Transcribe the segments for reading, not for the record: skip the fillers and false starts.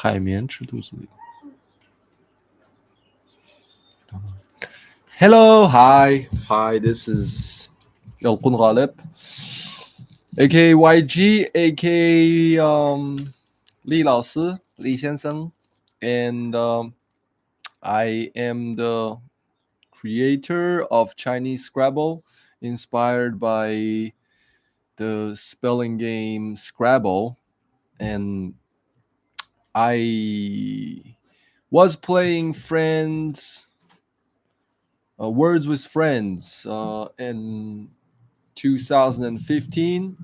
海绵吃肚子里。Hello, hi. This is يلقون غالب, aka YG, aka Li 老师, Li 先生, and I am the creator of Chinese Scrabble, inspired by the spelling game Scrabble, and I was playing Words with Friends in 2015.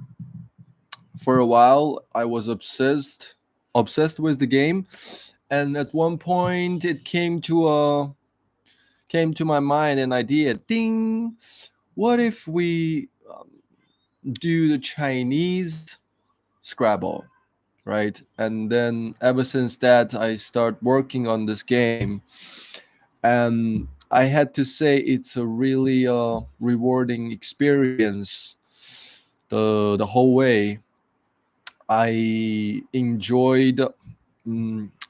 For a while, I was obsessed with the game, and at one point, it came to my mind an idea. Ding! What if we do the Chinese Scrabble, right? And then ever since that, I start working on this game, and I had to say it's a really rewarding experience the whole way. I enjoyed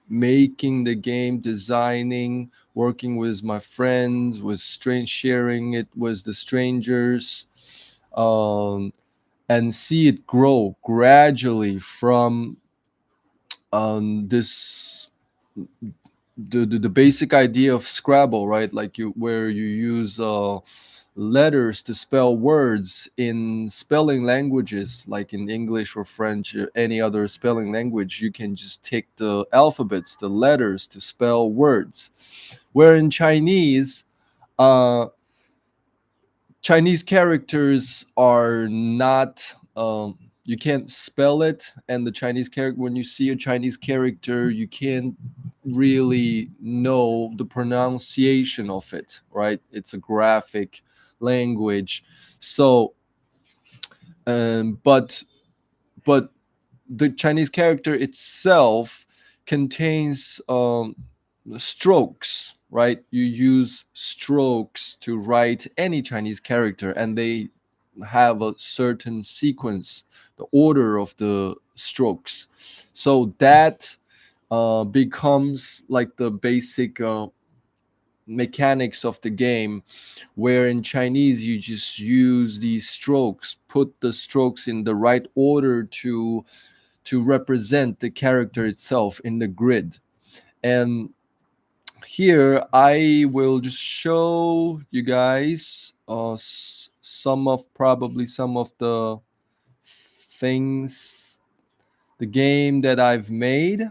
making the game, designing, working with my friends, sharing it with the strangers, um, and see it grow gradually from this the basic idea of Scrabble, right? Like where you use letters to spell words in spelling languages, like in English or French or any other spelling language. You can just take the alphabets, the letters to spell words. Where in uh, Chinese characters are not. You can't spell it, and the Chinese character. When you see a Chinese character, you can't really know the pronunciation of it, right? It's a graphic language. So, but the Chinese character itself contains strokes, right? You use strokes to write any Chinese character, and they have a certain sequence, the order of the strokes. So that becomes like the basic mechanics of the game, where in Chinese you just use these strokes, put the strokes in the right order to represent the character itself in the grid. And here I will just show you guys some of the things, the game that I've made,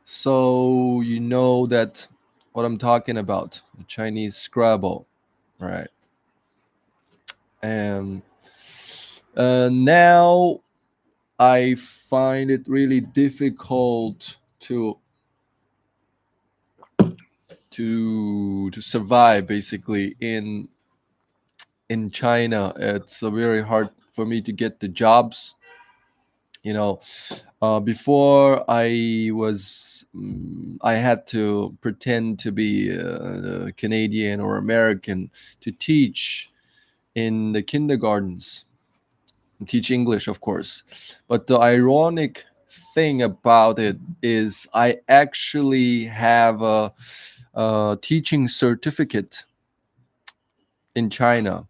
so you know that what I'm talking about, the Chinese Scrabble, right? And now I find it really difficult to survive basically in China. It's very hard for me to get the jobs. You know, before I had to pretend to be Canadian or American to teach in the kindergartens, teach English, of course. But the ironic thing about it is I actually have a teaching certificate in China,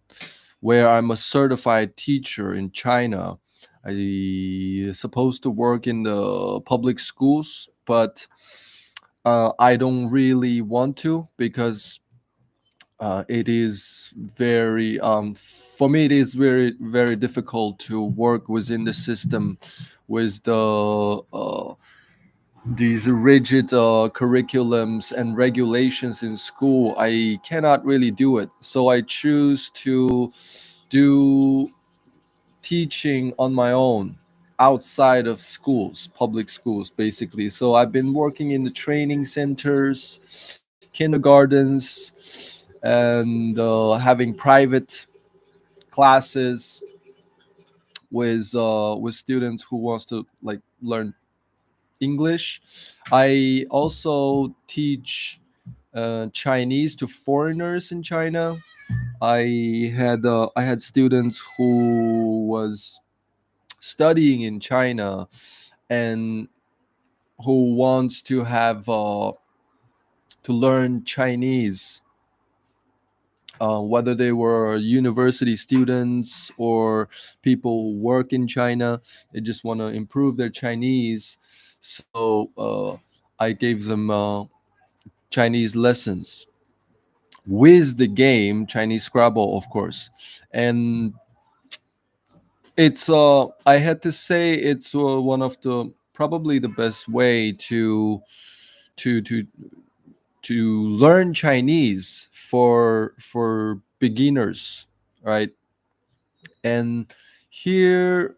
where I'm a certified teacher in China. I supposed to work in the public schools, but I don't really want to, because it is very for me it is very difficult to work within the system with these rigid curriculums and regulations in school. I cannot really do it, so I choose to do teaching on my own outside of schools, public schools, basically. So I've been working in the training centers, kindergartens, and having private classes with students who wants to like learn English. I also teach Chinese to foreigners in China. I had students who was studying in China, and who wants to have to learn Chinese, whether they were university students or people who work in China. They just want to improve their Chinese. So I gave them Chinese lessons with the game Chinese Scrabble, of course. And it's I had to say it's one of the probably the best way to to to learn Chinese for beginners, right? And here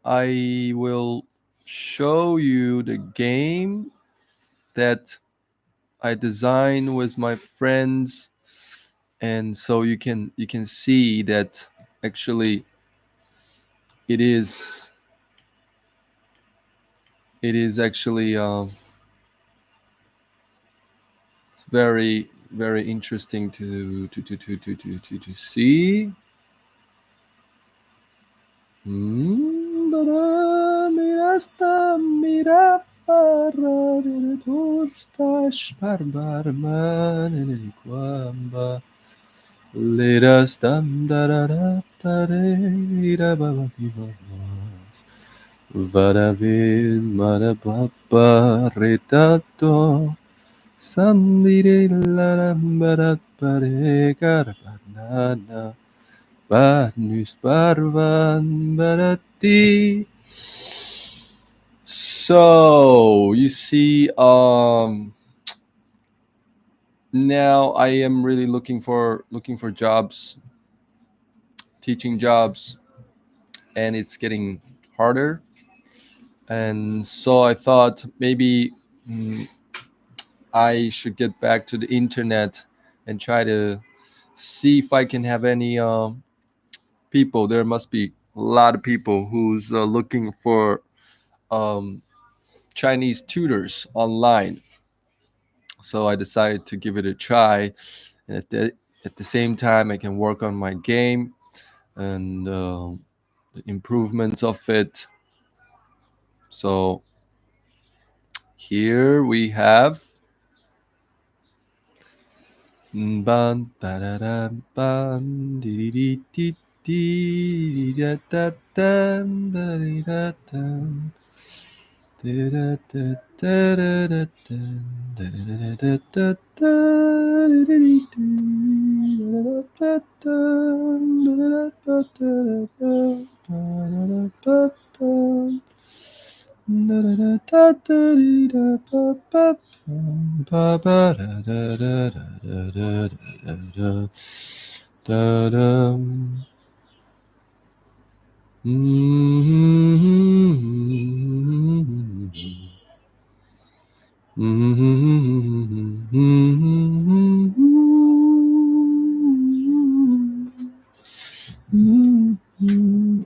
I will show you the game that I designed with my friends, and so you can see that actually it is it is actually it's very interesting to see. Mira esta mira farra de turstas barbarman in quamba. Leda standarada tarera baba Vadavid madababa retato Sandire larambarat pare carbanana Barnus barvan barati. So you see, now I am really looking for jobs, teaching jobs, and it's getting harder. And so I thought maybe I should get back to the internet and try to see if I can have any people. There must be a lot of people who's looking for um, Chinese tutors online. So I decided to give it a try, and at the same time, I can work on my game and the improvements of it. So here we have ban ba-da-dam, ban di-di-di-di-di-da-da-dam, da-di-da-dam.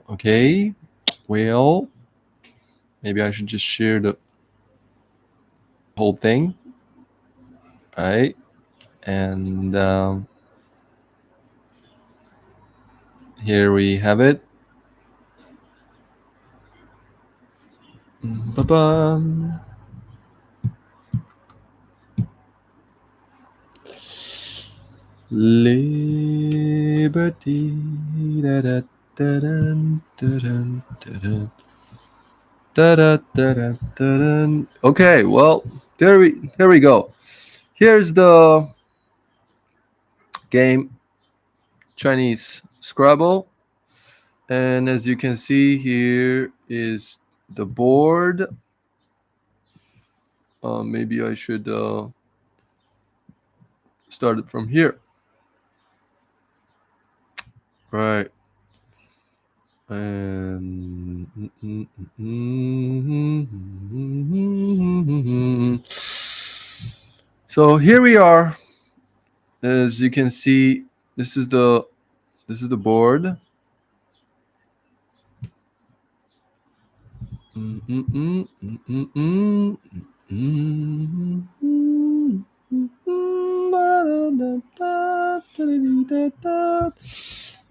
Okay, well, maybe I should just share the whole thing, right? And here we have it. Ba-bum. Liberty. Da-da-da-dun, da-dun, da-dun. Da-da-da-da-da-dun. Okay, well, there we go. Here's the game Chinese Scrabble, and as you can see, here is the board. Maybe I should start it from here. Right. And so here we are. As you can see, this is the board.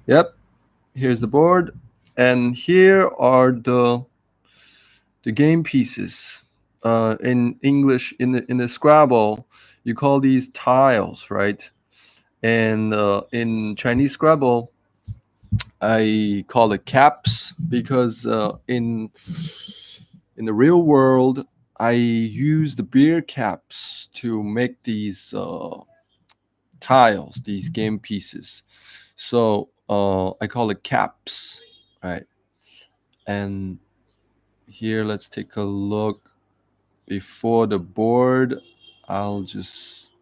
Yep, here's the board, and here are the the game pieces. In English, in the Scrabble, you call these tiles, right? And in Chinese Scrabble, I call it caps because in the real world, I use the beer caps to make these tiles, these game pieces. So I call it caps, right? And here, let's take a look. Before the board, I'll just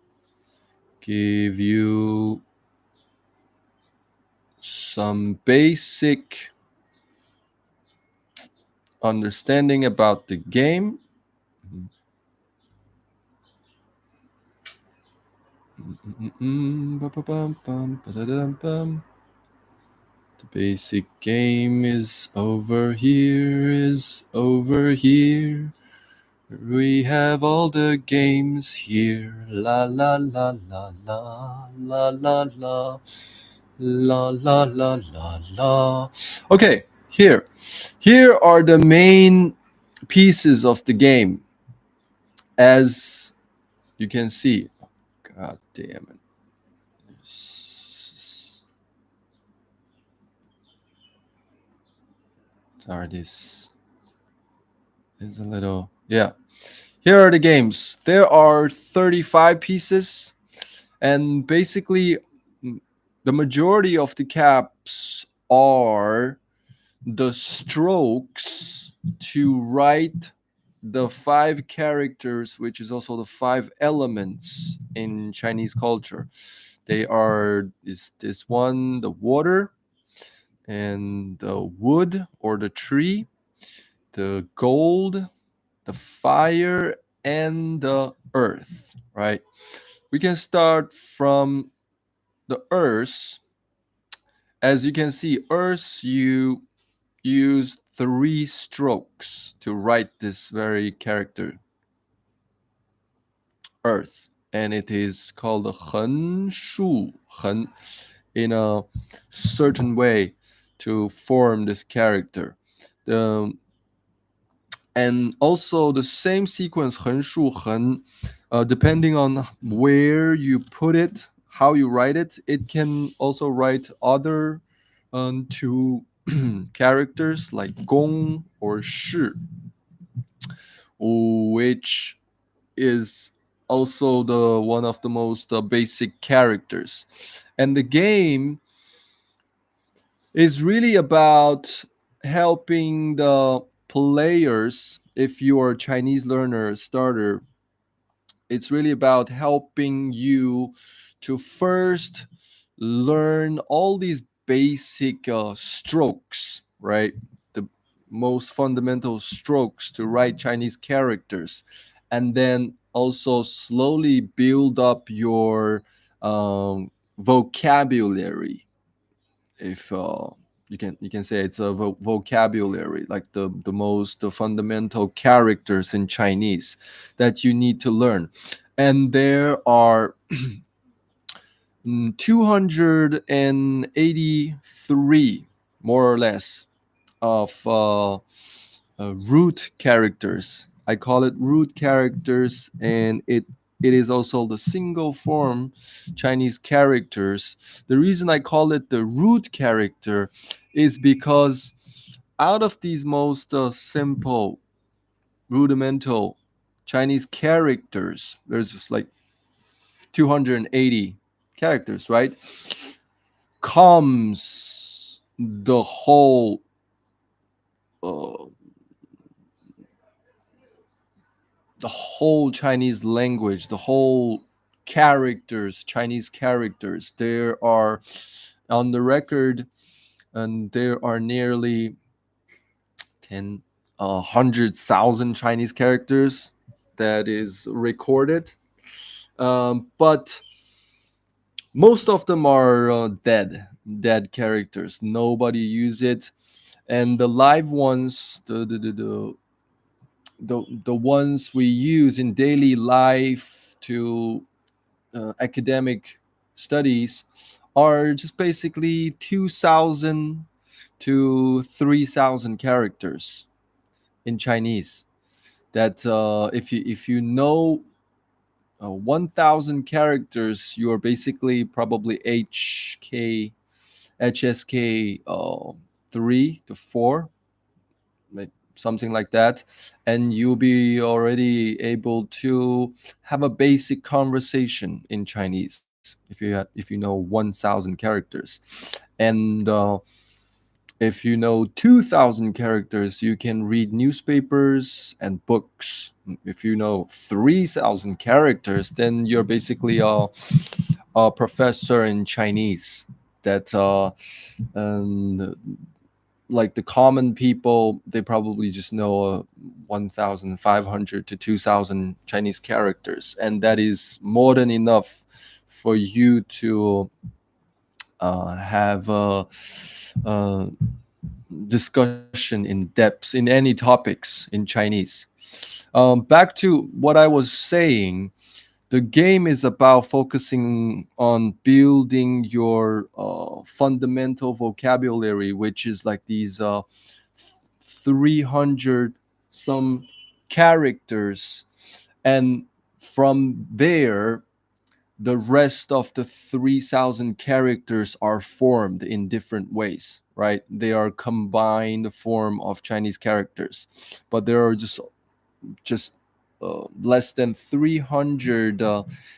give you some basic understanding about the game. The basic game is over here, is over here. We have all the games here. La la la la la la la la la la la la la. Okay, here. Here are the main pieces of the game. As you can see. God damn it. Sorry, this is a little. Yeah. Here are the games. There are 35 pieces, and basically, the majority of the caps are the strokes to write the five characters, which is also the five elements in Chinese culture. They are this one, the water, and the wood or the tree, the gold, the fire, and the earth, right? We can start from the earth. As you can see, earth, you use three strokes to write this very character, earth, and it is called the hen shu, hen, in a certain way to form this character. The and also the same sequence hen shu hen, depending on where you put it, how you write it, it can also write other two characters like gong or shi, which is also the one of the most basic characters. And the game is really about helping the players. If you are a Chinese learner starter, it's really about helping you to first learn all these basic strokes, right? The most fundamental strokes to write Chinese characters, and then also slowly build up your vocabulary. If you can say it's a vocabulary, like the most fundamental characters in Chinese that you need to learn. And there are 283 more or less of root characters. I call it root characters, and it is also the single form Chinese characters. The reason I call it the root character is because out of these most simple, rudimental Chinese characters, there's just like 280 characters, right? Comes uh, the whole Chinese language, the whole characters, Chinese characters. There are on the record, and there are nearly 10, 100,000 Chinese characters that is recorded. But most of them are dead characters. Nobody use it, and the live ones, the ones we use in daily life to academic studies are just basically 2,000 to 3,000 characters. in Chinese. That if you know 1,000 characters, you're basically probably HSK 3 to 4, something like that, and you'll be already able to have a basic conversation in Chinese if you know 1,000 characters, and if you know 2,000 characters, you can read newspapers and books. If you know 3,000 characters, then you're basically a professor in Chinese. That and like the common people, they probably just know 1,500 to 2,000 Chinese characters, and that is more than enough for you to have a discussion in depth in any topics in Chinese. Back to what I was saying, the game is about focusing on building your fundamental vocabulary, which is like these 300 some characters. And from there, the rest of the 3,000 characters are formed in different ways, right? They are combined form of Chinese characters, but there are just less than 300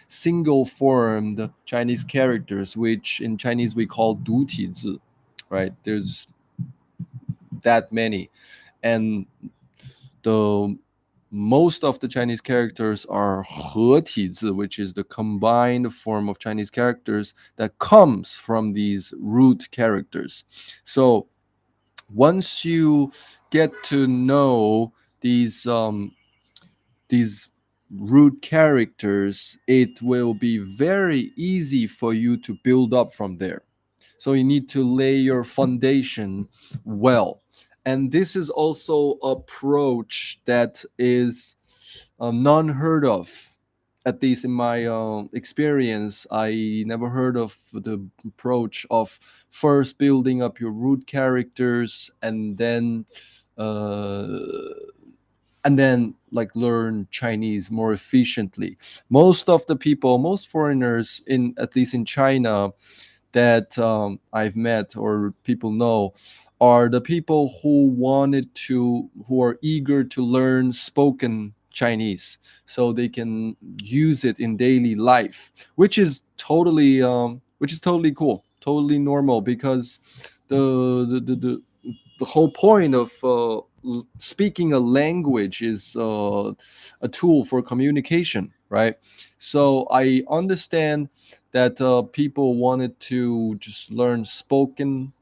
single formed Chinese characters, which in Chinese we call 独体字, right? There's that many. And the most of the Chinese characters are 合体字, which is the combined form of Chinese characters that comes from these root characters. So once you get to know these root characters, it will be very easy for you to build up from there. So you need to lay your foundation well. And this is also approach that is none heard of. At least in my experience, I never heard of the approach of first building up your root characters uh, and then like learn Chinese more efficiently. Most of the people, most foreigners in at least in China that I've met or people know are the people who are eager to learn spoken Chinese so they can use it in daily life, which is totally cool, totally normal, because the whole point of speaking a language is a tool for communication, right? So I understand that people wanted to just learn spoken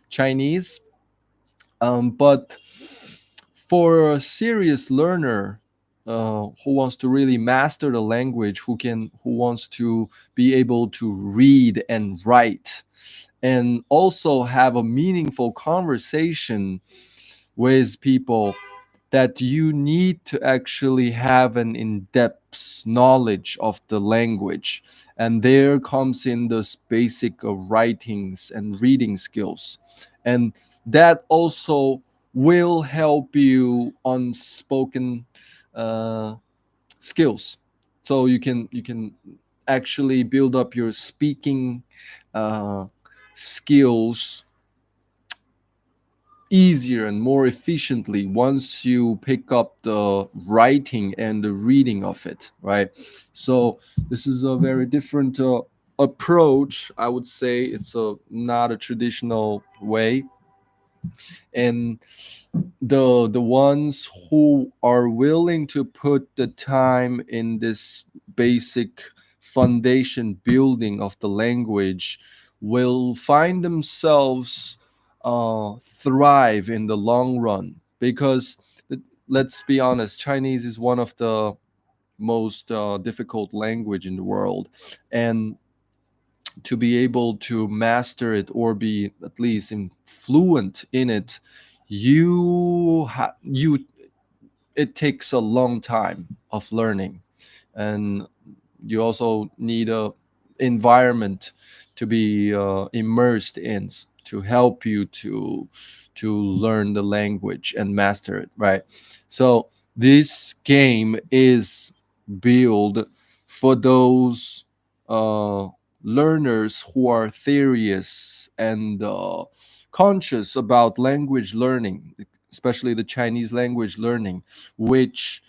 Chinese, but for a serious learner who wants to really master the language, who wants to be able to read and write, and also have a meaningful conversation with people, that you need to actually have an in-depth knowledge of the language. And there comes in this basic writings and reading skills. And that also will help you on spoken uh, skills. So you can actually build up your speaking uh, skills easier and more efficiently once you pick up the writing and the reading of it, right? So this is a very different approach. I would say it's a not a traditional way. And the ones who are willing to put the time in this basic foundation building of the language will find themselves thrive in the long run, because let's be honest, Chinese is one of the most difficult language in the world. And to be able to master it or be at least fluent in it, you it takes a long time of learning. And you also need a environment to be immersed in, to help you to learn the language and master it, right? So this game is built for those uh, learners who are serious and conscious about language learning, especially the Chinese language learning, which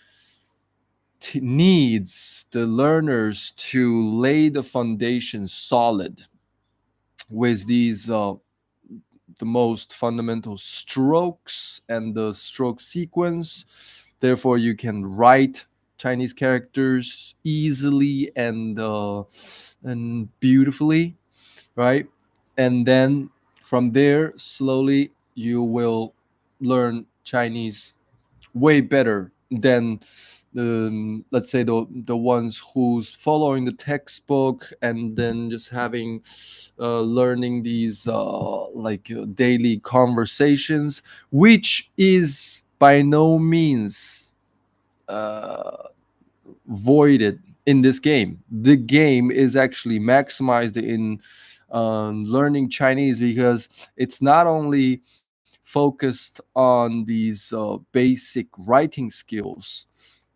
needs the learners to lay the foundation solid with these the most fundamental strokes and the stroke sequence. Therefore, you can write Chinese characters easily and beautifully, right? And then from there, slowly you will learn Chinese way better than let's say the ones who's following the textbook and then just having learning these daily conversations, which is by no means uh, voided in this game. The game is actually maximized in learning Chinese because it's not only focused on these basic writing skills.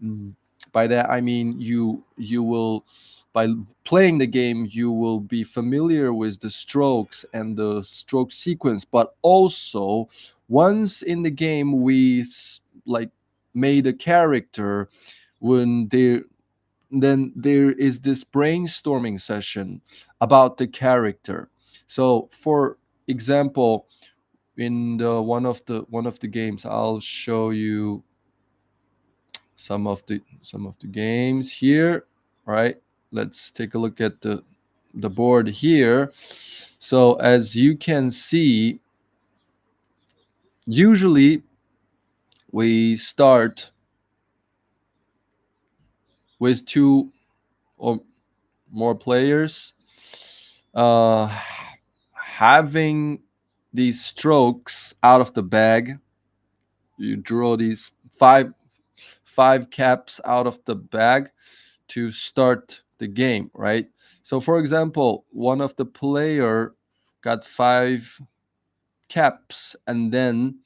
Mm, by that I mean you will, by playing the game, you will be familiar with the strokes and the stroke sequence, but also once in the game like made a character, when there then there is this brainstorming session about the character. So for example, in the one of the games, I'll show you some of the games here. All right, let's take a look at the board here. So as you can see, usually we start with two or more players uh, having these strokes out of the bag. You draw these five caps out of the bag to start the game, right? So for example, one of the player got five caps, and then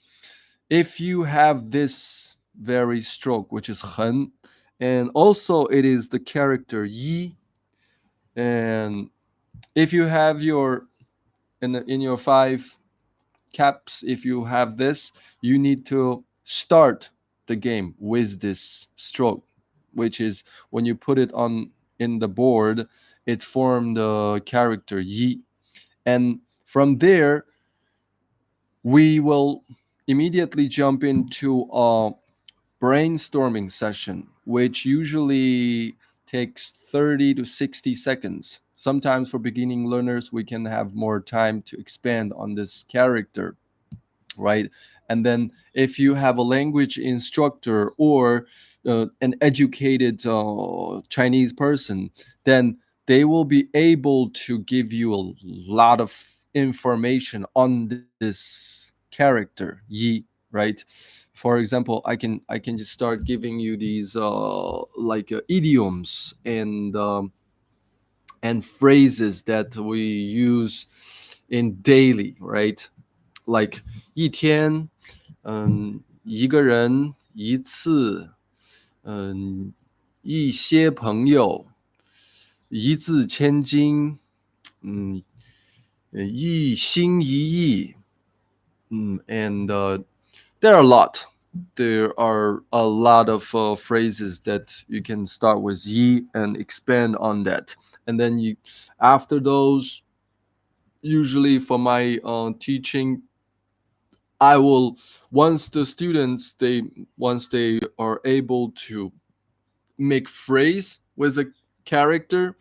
if you have this very stroke, which is 很, and also it is the character 一, and if you have your in your five caps, if you have this, you need to start the game with this stroke, which is when you put it on in the board, it formed the character yi. And from there, we will immediately jump into a brainstorming session, which usually takes 30 to 60 seconds. Sometimes for beginning learners, we can have more time to expand on this character, right? And then if you have a language instructor or an educated Chinese person, then they will be able to give you a lot of information on this character yi, right? For example, I can just start giving you these idioms and phrases that we use in daily, right? Like 一天一个人一次一些朋友一字千金嗯一心一意and there are a lot. There are a lot of phrases that you can start with yi and expand on that, and then you after those, usually for my teaching, I will, once the students they once they are able to make phrase with a character,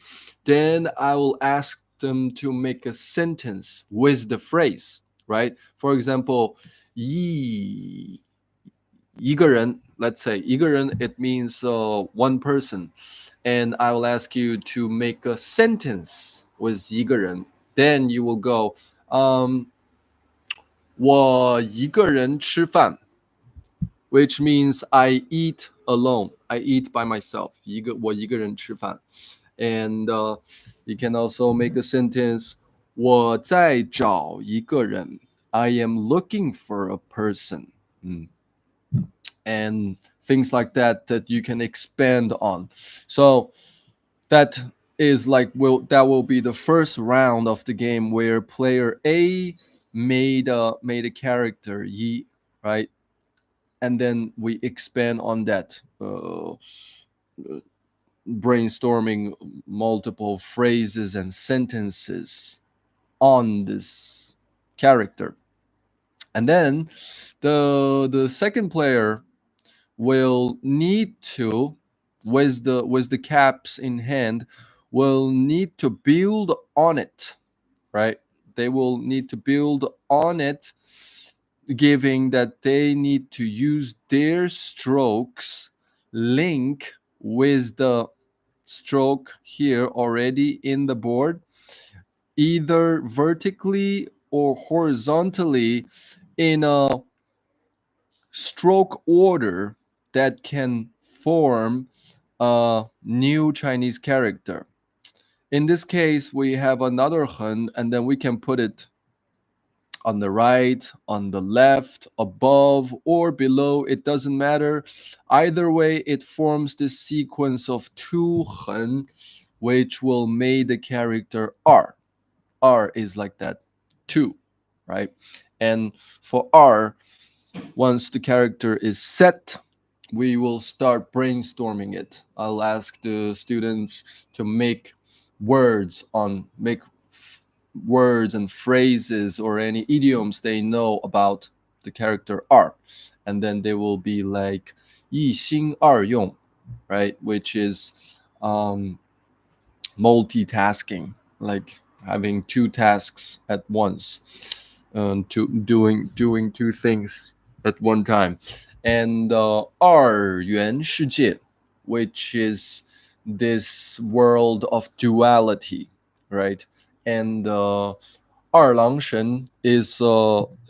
then I will ask them to make a sentence with the phrase, right? For example, 一个人, let's say 一个人, it means one person, and I will ask you to make a sentence with 一个人. Then you will go, 我一个人吃饭, which means I eat alone. I eat by myself. 我一个人吃饭. And you can also make a sentence 我在找一个人。I am looking for a person. 嗯 and things like that that you can expand on. So that is like that will be the first round of the game where player A made a character Yi, right? And then we expand on that, brainstorming multiple phrases and sentences on this character. And then the second player will need to, with the caps in hand, will need to build on it, right? They will need to build on it, giving that they need to use their strokes link with the stroke here already in the board, either vertically or horizontally, in a stroke order that can form a new Chinese character. In this case, we have another hun, and then we can put it on the right, on the left, above, or below. It doesn't matter. Either way, it forms this sequence of two hun, which will make the character R. R is like that, two, right? And for R, once the character is set, we will start brainstorming it. I'll ask the students to make words and phrases or any idioms they know about the character R, and then they will be like 一心二用, right? Which is um, multitasking, like having two tasks at once, to doing two things at one time. And 二元世界, which is this world of duality, right? And 二郎神 is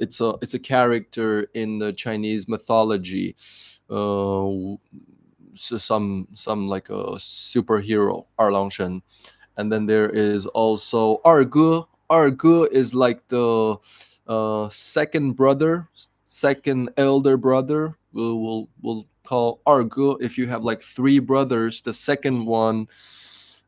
it's a character in the Chinese mythology, so some like a superhero, 二郎神. And then there is also 二哥. 二哥 is like the second brother, second elder brother. We'll call 二哥. If you have like three brothers, the second one,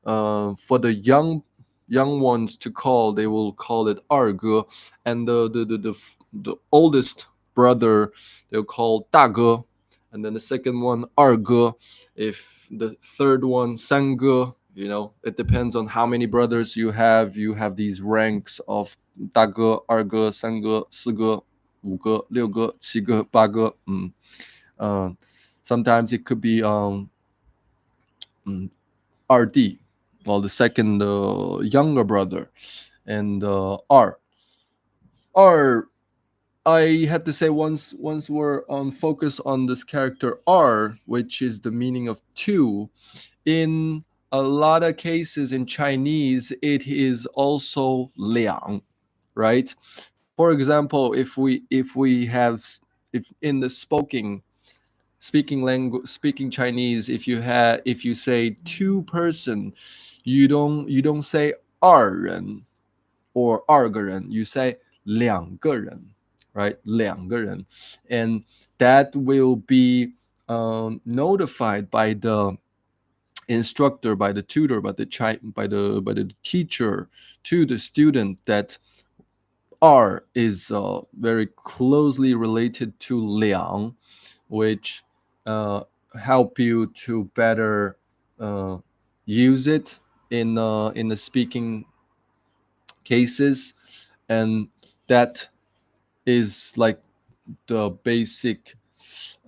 for the young ones to call, they will call it 二哥. And the oldest brother, they'll call 大哥. And then the second one, 二哥. If the third one, 三哥, it depends on how many brothers you have. You have these ranks of 大哥, 二哥, 三哥, 四哥, 五哥, 六哥, 七哥, 八哥. Sometimes it could be 二弟, well, the second younger brother, and 二. I had to say, once we're on focus on this character R, which is the meaning of two, in a lot of cases in Chinese, it is also 两, right? For example, if in the speaking Chinese, if you say two person, you don't say 二人 or 二个人, you say 两个人, right? 两个人. And that will be notified by the instructor, by the tutor, by the teacher to the student, that R is very closely related to 两, which help you to better uh, use it in the speaking cases. And that is like the basic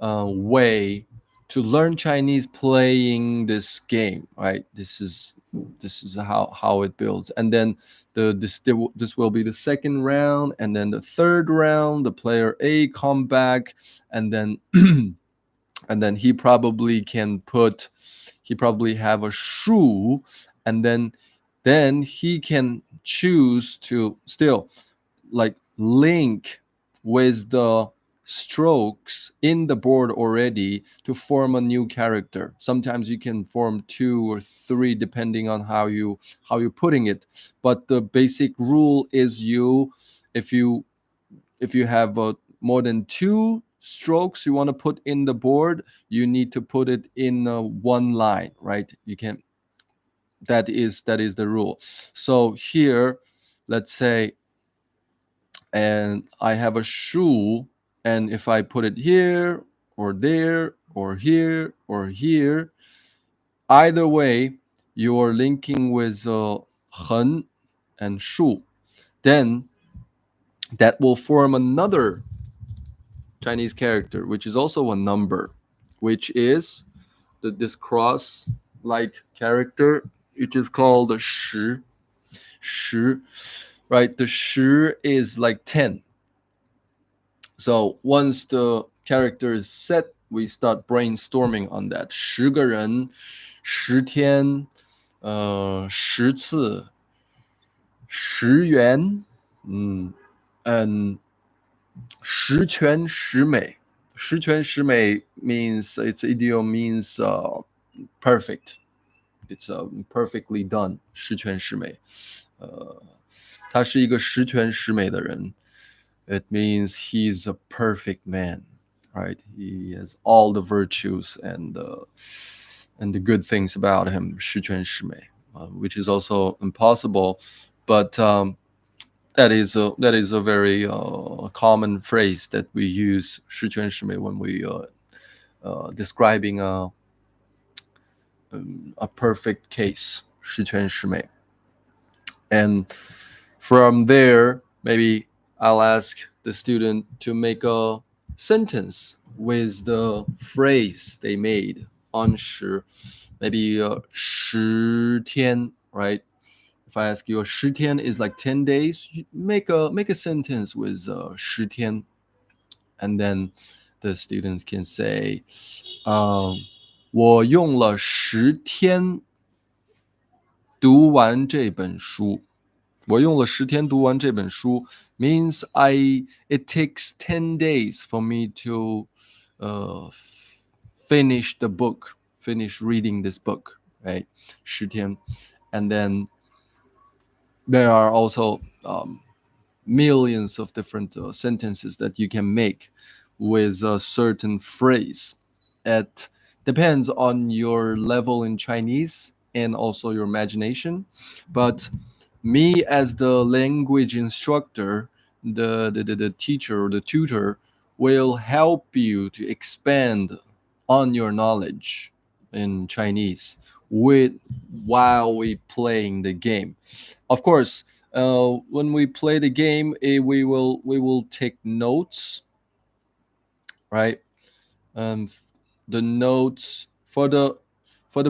way to learn Chinese, playing this game, right? This is how it builds. And then this will be the second round, and then the third round, the player A come back, and then and then he probably have a shu, and then he can choose to still like link with the strokes in the board already to form a new character. Sometimes you can form 2 or 3 depending on how you're putting it. But the basic rule is if you if you have more than 2 strokes you want to put in the board, you need to put it in one line, right? You can that is the rule. So here, let's say, and I have a shoe, and if I put it here or there or here or here, either way, you're linking with 横 and 竖, then that will form another Chinese character, which is also a number, which is this cross-like character. It is called the 十, 十, right? The 十 is like 10. So once the character is set, we start brainstorming on that. 10个人, 10天, 10次, 10元, and 十全十美. 十全十美 means, its idiom means perfect. It's perfectly done. 十全十美. 他是一个十全十美的人. It means he's a perfect man, right? He has all the virtues and the good things about him. 十全十美, which is also impossible, but that is a very common phrase that we use 十全十美 when we describing a perfect case. 十全十美. And from there, maybe I'll ask the student to make a sentence with the phrase they made on 十. Maybe 10天, right? If I ask you, 10天 is like 10 days, make a sentence with 10天, and then the students can say, 我用了10天读完这本书. 我用了10天读完这本书 means it takes 10 days for me to finish the book, finish reading this book, right? 10天. And then there are also millions of different sentences that you can make with a certain phrase. It depends on your level in Chinese and also your imagination. But me as the language instructor, the teacher or the tutor will help you to expand on your knowledge in Chinese while we playing the game. Of course, when we play the game, we will take notes, right? The notes for the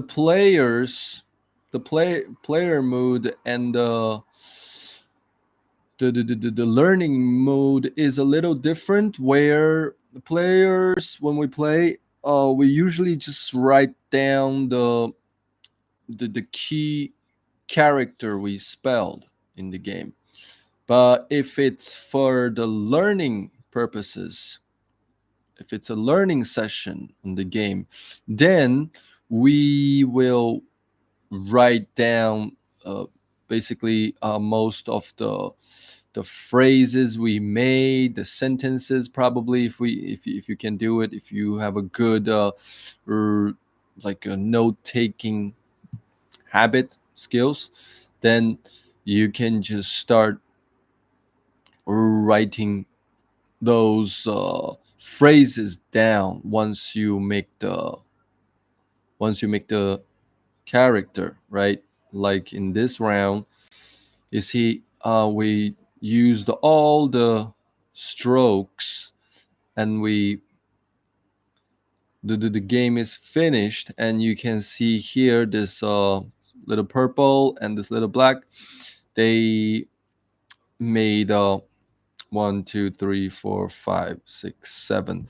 players, the player mood and the learning mode is a little different, where the players, when we play, we usually just write down the key character we spelled in the game. But if it's for the learning purposes, if it's a learning session in the game, then we will write down basically most of the phrases we made, the sentences, probably, if you can do it, if you have a good like a note-taking habit, skills, then you can just start writing those phrases down once you make the character, right? Like in this round, you see, we used all the strokes, and the game is finished, and you can see here this little purple and this little black. They made 1, 2, 3, 4, 5, 6, 7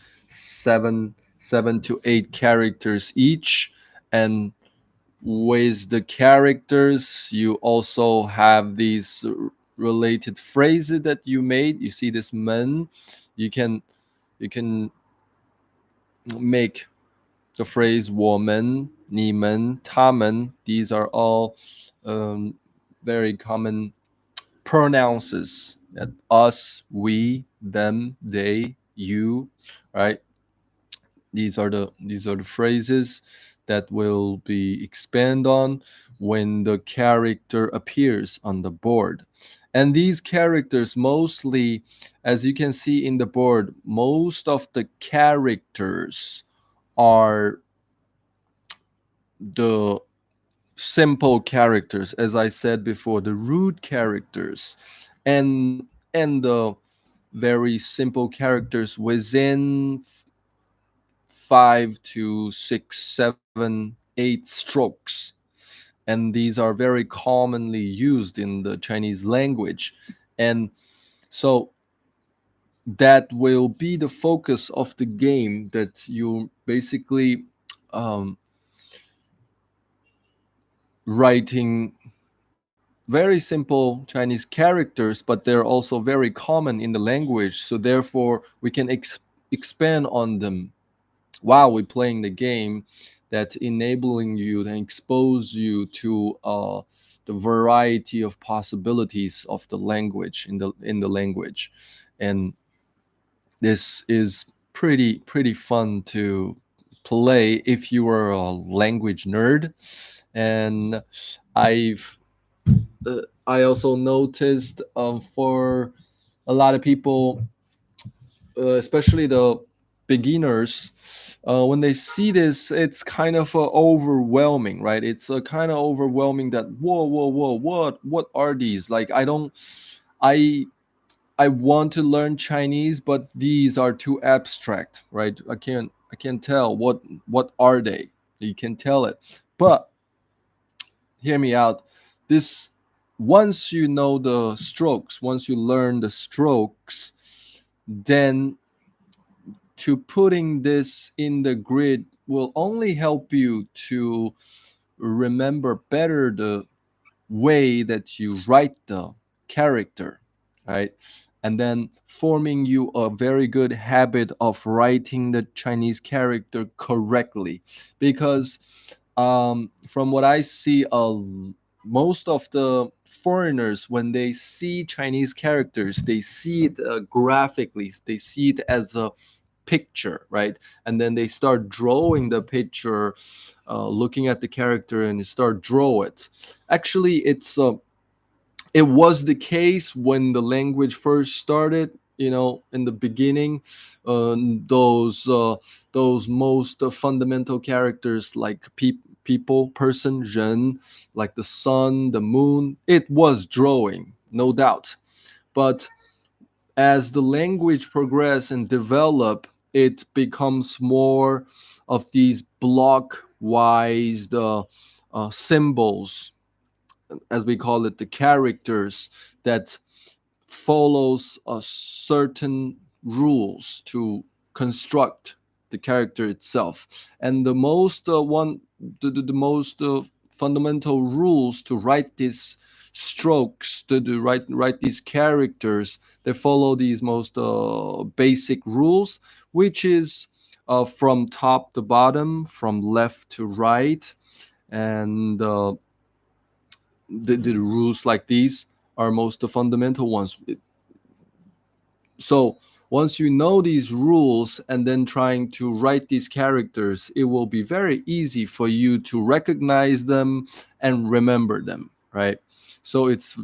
to 8 characters each, and with the characters you also have these related phrases that you made. You see this men, you can You can make the phrase 我们, 你们, 他们. These are all very common pronouns. Us, we, them, they, you, right? These are the phrases that will be expand on when the character appears on the board. And these characters mostly, as you can see in the board, most of the characters are the simple characters, as I said before, the root characters, and the very simple characters within 5 to 6, 7, 8 strokes. And these are very commonly used in the Chinese language. And so that will be the focus of the game, that you basically writing very simple Chinese characters, but they're also very common in the language. So therefore, we can expand on them while we're playing the game, that enabling you and expose you to the variety of possibilities of the language in the language. And this is pretty fun to play if you are a language nerd. And I've I also noticed for a lot of people, especially the beginners, when they see this, it's kind of overwhelming, right? It's kind of overwhelming that whoa, what are these? Like, I I want to learn Chinese, but these are too abstract, right? I can't tell what are they. You can tell it, but hear me out. This Once you know the strokes, once you learn the strokes, then to putting this in the grid will only help you to remember better the way that you write the character, right? And then forming you a very good habit of writing the Chinese character correctly. Because from what I see, most of the foreigners, when they see Chinese characters, they see it graphically, they see it as a picture, right? And then they start drawing the picture, looking at the character, and start draw it. Actually, it was the case when the language first started. In the beginning, uh, those uh, those most fundamental characters, like people, person, 人, like the sun, the moon, it was drawing, no doubt. But as the language progress and develop, it becomes more of these block wise symbols, as we call it, the characters that follows a certain rules to construct the character itself. And the most fundamental rules to write these strokes, to write these characters, they follow these most basic rules, which is from top to bottom, from left to right. And the rules like these are most the fundamental ones. So once you know these rules and then trying to write these characters, it will be very easy for you to recognize them and remember them, right? So it's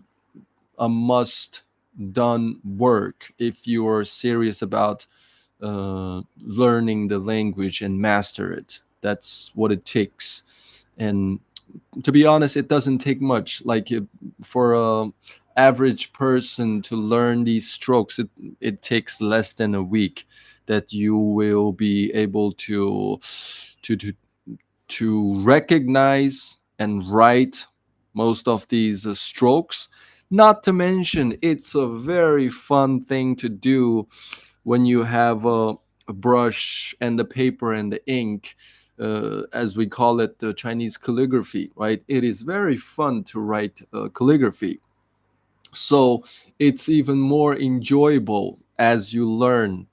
a must done work if you are serious about learning the language and master it. That's what it takes. And to be honest, it doesn't take much. Like, for a average person to learn these strokes, it takes less than a week, that you will be able to to, to recognize and write most of these strokes. Not to mention, it's a very fun thing to do when you have a brush and the paper and the ink, as we call it, the Chinese calligraphy, right? It is very fun to write calligraphy. So it's even more enjoyable as you learn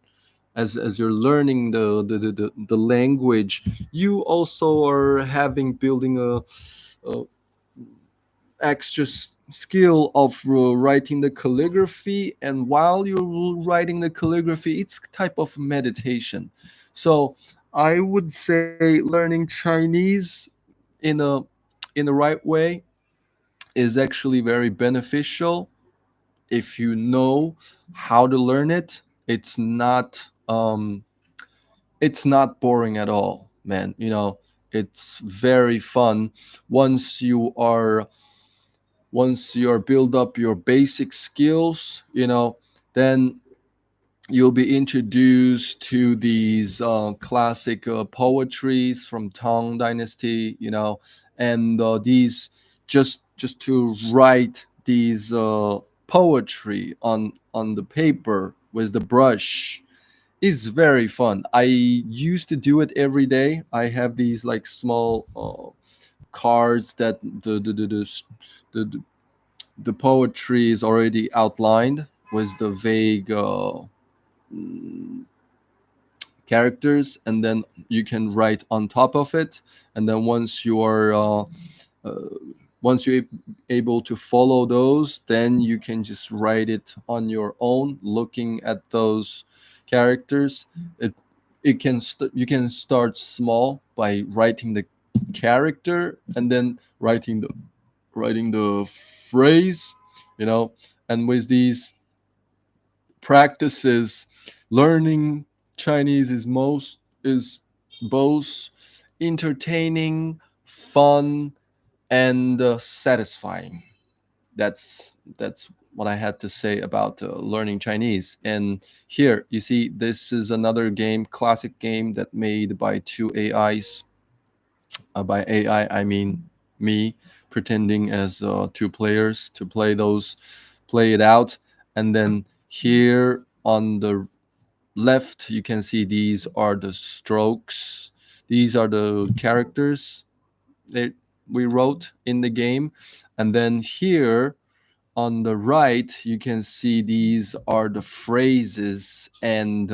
as you're learning the language, you also are having building a extra skill of writing the calligraphy. And while you're writing the calligraphy, it's type of meditation. So I would say learning Chinese in a right way is actually very beneficial if you know how to learn it. It's not boring at all, man. It's very fun once you are once you're build up your basic skills. Then you'll be introduced to these classic poetries from Tang Dynasty. And these just to write these poetry on the paper with the brush is very fun. I used to do it every day. I have these like small cards that the the poetry is already outlined with the vague mm, characters, and then you can write on top of it. And then uh, once you're able to follow those, then you can just write it on your own, looking at those characters. You can start small by writing the character, and then writing the phrase. you know and with these practices, learning Chinese is both entertaining, fun, and satisfying. That's what I had to say about learning Chinese. And here you see, this is another game, classic game that made by two AIs. By AI, I mean me pretending as two players to play it out. And then here on the left, you can see these are the strokes. These are the characters that we wrote in the game. And then here on the right, you can see these are the phrases and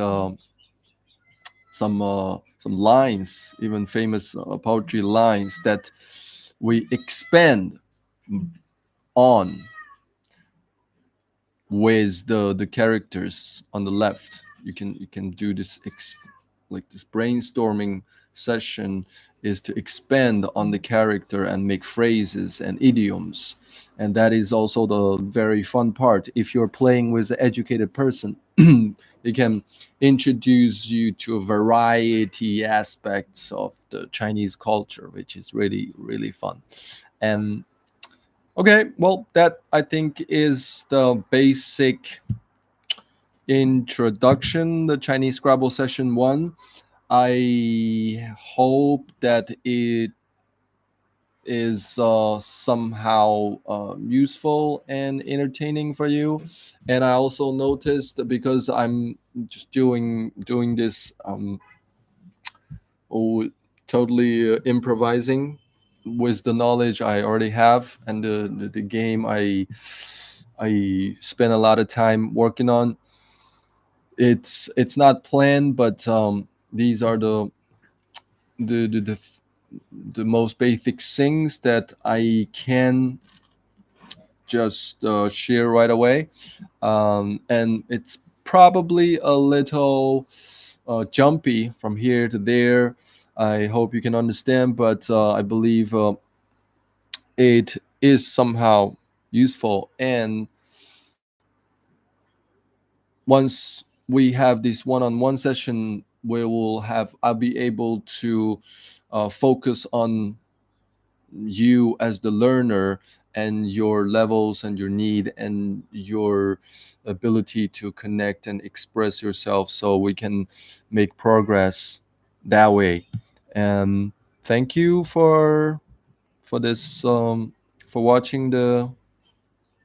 some lines, even famous poetry lines that we expand on with the characters on the left. You can do this like this brainstorming session is to expand on the character and make phrases and idioms. And that is also the very fun part. If you're playing with an educated person, they can introduce you to a variety aspects of the Chinese culture, which is really really fun. And okay, well, that I think is the basic introduction, the Chinese Scrabble session one. I hope that it is somehow useful and entertaining for you. And I also noticed, because I'm just doing this oh, totally improvising with the knowledge I already have, and the game I spent a lot of time working on. It's not planned, but these are the the, the the most basic things that I can just share right away. And it's probably a little jumpy from here to there. I hope you can understand, but I believe it is somehow useful. And once we have this one-on-one session, I'll be able to focus on you as the learner, and your levels and your need and your ability to connect and express yourself, so we can make progress that way. And thank you for this for watching the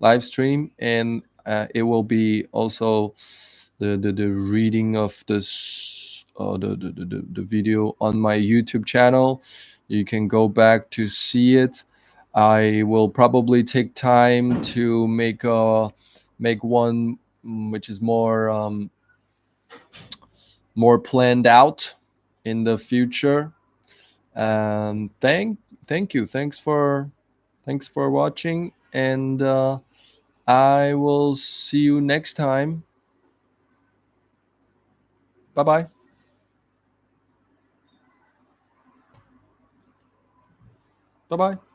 live stream. And it will be also the reading of this the video on my YouTube channel. You can go back to see it. I will probably take time to make one which is more planned out in the future. Thank you. Thanks for watching, and I will see you next time. Bye bye. Bye bye.